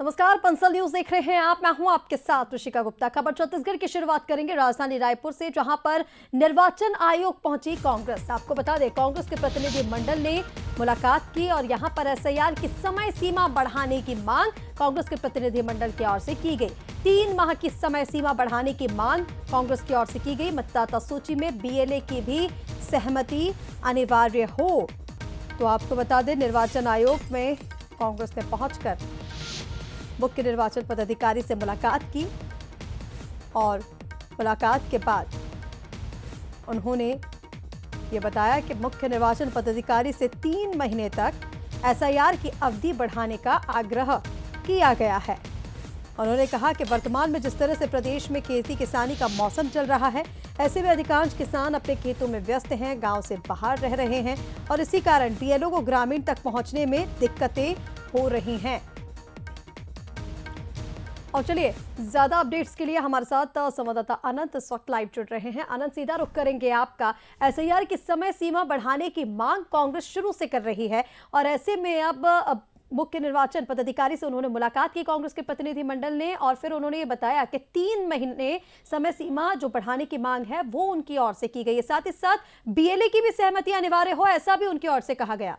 नमस्कार, पंसल न्यूज देख रहे हैं आप। मैं हूं आपके साथ ऋषिका गुप्ता। खबर छत्तीसगढ़ की शुरुआत करेंगे राजधानी रायपुर से, जहां पर निर्वाचन आयोग पहुंची कांग्रेस। आपको बता दें, कांग्रेस के प्रतिनिधि मंडल ने मुलाकात की और यहां पर एसआईआर की समय सीमा बढ़ाने की मांग कांग्रेस के प्रतिनिधि मंडल की ओर से की गई। 3 माह की समय सीमा बढ़ाने की मांग कांग्रेस की ओर से की गई। मतदाता सूची में बीएलए की भी सहमति अनिवार्य हो। तो आपको बता दें, निर्वाचन आयोग में कांग्रेस ने पहुंचकर मुख्य निर्वाचन पदाधिकारी से मुलाकात की और मुलाकात के बाद उन्होंने ये बताया कि मुख्य निर्वाचन पदाधिकारी से 3 महीने तक एसआईआर की अवधि बढ़ाने का आग्रह किया गया है। उन्होंने कहा कि वर्तमान में जिस तरह से प्रदेश में खेती किसानी का मौसम चल रहा है, ऐसे में अधिकांश किसान अपने खेतों में व्यस्त हैं, गांव से बाहर रह रहे हैं और इसी कारण बीएलओ को ग्रामीण तक पहुंचने में दिक्कतें हो रही हैं। और चलिए, ज्यादा अपडेट्स के लिए हमारे साथ संवाददाता अनंत इस वक्त लाइव जुड़ रहे हैं। अनंत, सीधा रुख करेंगे आपका। एसआईआर की समय सीमा बढ़ाने की मांग कांग्रेस शुरू से कर रही है और ऐसे में अब मुख्य निर्वाचन पदाधिकारी से उन्होंने मुलाकात की कांग्रेस के प्रतिनिधि मंडल ने, और फिर उन्होंने ये बताया कि 3 महीने समय सीमा जो बढ़ाने की मांग है वो उनकी ओर से की गई है। साथ ही साथ बीएलए की भी सहमति अनिवार्य हो, ऐसा भी उनकी ओर से कहा गया।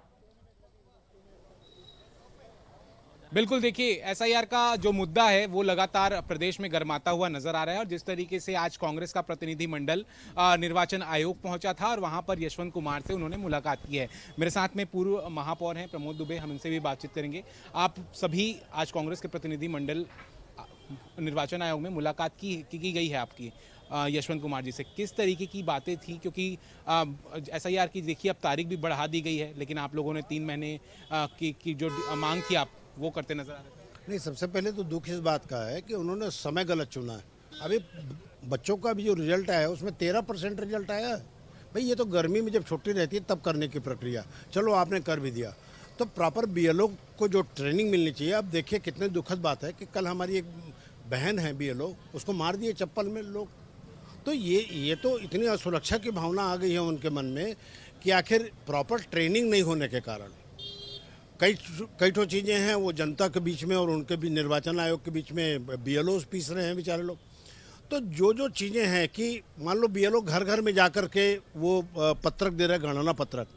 बिल्कुल, देखिए, एसआईआर का जो मुद्दा है वो लगातार प्रदेश में गरमाता हुआ नजर आ रहा है और जिस तरीके से आज कांग्रेस का प्रतिनिधि मंडल निर्वाचन आयोग पहुंचा था और वहां पर यशवंत कुमार से उन्होंने मुलाकात की है। मेरे साथ में पूर्व महापौर हैं प्रमोद दुबे, हम इनसे भी बातचीत करेंगे। आप सभी आज कांग्रेस के प्रतिनिधि मंडल निर्वाचन आयोग में मुलाकात की गई है आपकी यशवंत कुमार जी से, किस तरीके की बातें थी? क्योंकि एसआईआर की देखिए अब तारीख भी बढ़ा दी गई है, लेकिन आप लोगों ने 3 महीने की जो मांग थी आप वो करते नजर आ रहे थे। नहीं, सबसे पहले तो दुख इस बात का है कि उन्होंने समय गलत चुना है। अभी बच्चों का भी जो रिजल्ट आया है उसमें 13% रिजल्ट आया है। भाई, ये तो गर्मी में जब छुट्टी रहती है तब करने की प्रक्रिया, चलो आपने कर भी दिया। तो प्रॉपर बीएलओ को जो ट्रेनिंग मिलनी चाहिए। अब देखिए कितनी दुखद बात है कि कल हमारी एक बहन है बीएलओ, उसको मार दिए चप्पल में लोग। तो ये तो इतनी असुरक्षा की भावना आ गई है उनके मन में कि आखिर प्रॉपर ट्रेनिंग नहीं होने के कारण कई ठो चीज़ें हैं वो जनता के बीच में और उनके भी निर्वाचन आयोग के बीच में बीएलओ पीस रहे हैं बेचारे लोग। तो जो चीज़ें हैं कि मान लो बीएलओ घर घर में जाकर के वो पत्रक दे रहे हैं, गणना पत्रक,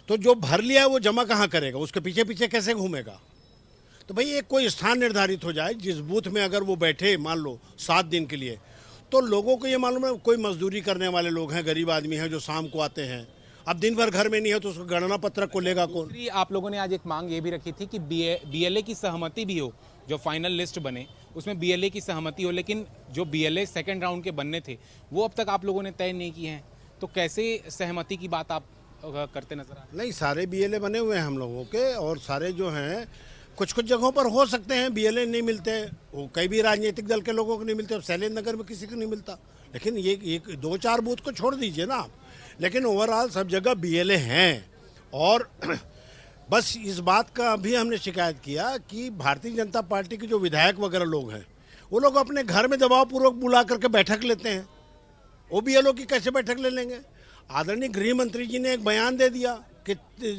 तो जो भर लिया है वो जमा कहाँ करेगा, उसके पीछे पीछे कैसे घूमेगा? तो भाई एक कोई स्थान निर्धारित हो जाए जिस बूथ में अगर वो बैठे मान लो 7 दिन के लिए, तो लोगों को ये मालूम है कोई मजदूरी करने वाले लोग हैं, गरीब आदमी हैं जो शाम को आते हैं, अब दिन भर घर में नहीं है तो उसको गणना पत्रक को लेगा कौन? आप लोगों ने आज एक मांग ये भी रखी थी कि बीएलए की सहमति भी हो, जो फाइनल लिस्ट बने उसमें बीएलए की सहमति हो, लेकिन जो बीएलए सेकंड राउंड के बनने थे वो अब तक आप लोगों ने तय नहीं किए हैं। तो कैसे सहमति की बात आप करते नजर आ रहे हैं? नहीं, सारे बीएलए बने हुए हैं हम लोगों के, और सारे जो हैं कुछ जगहों पर हो सकते हैं बीएलए नहीं मिलते, वो कई भी राजनीतिक दल के लोगों को नहीं मिलते, शैलेंद्र नगर में किसी को नहीं मिलता, लेकिन ये 2-4 बूथ को छोड़ दीजिए ना आप, लेकिन ओवरऑल सब जगह बीएलए हैं। और बस इस बात का भी हमने शिकायत किया कि भारतीय जनता पार्टी के जो विधायक वगैरह लोग हैं वो लोग अपने घर में दबाव पूर्वक बुला करके बैठक लेते हैं, वो बीएलओ की कैसे बैठक ले लेंगे? आदरणीय गृह मंत्री जी ने एक बयान दे दिया कि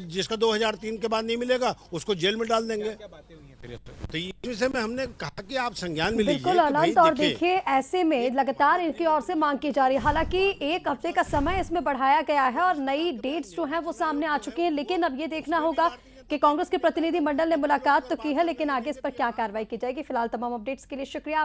जिसका 2003 के बाद नहीं मिलेगा उसको जेल में डाल देंगे। तो इस विषय में हमने कहा कि आप संज्ञान में लीजिए। बिल्कुल अनंत, और देखिए ऐसे में लगातार इनकी ओर से मांग की जा रही है। हालांकि 1 हफ्ते का समय इसमें बढ़ाया गया है और नई डेट्स जो हैं वो सामने आ चुकी हैं, लेकिन अब ये देखना होगा कि कांग्रेस के प्रतिनिधि मंडल ने मुलाकात तो की है, लेकिन आगे इस पर क्या कार्रवाई की जाएगी। फिलहाल तमाम अपडेट्स के लिए शुक्रिया।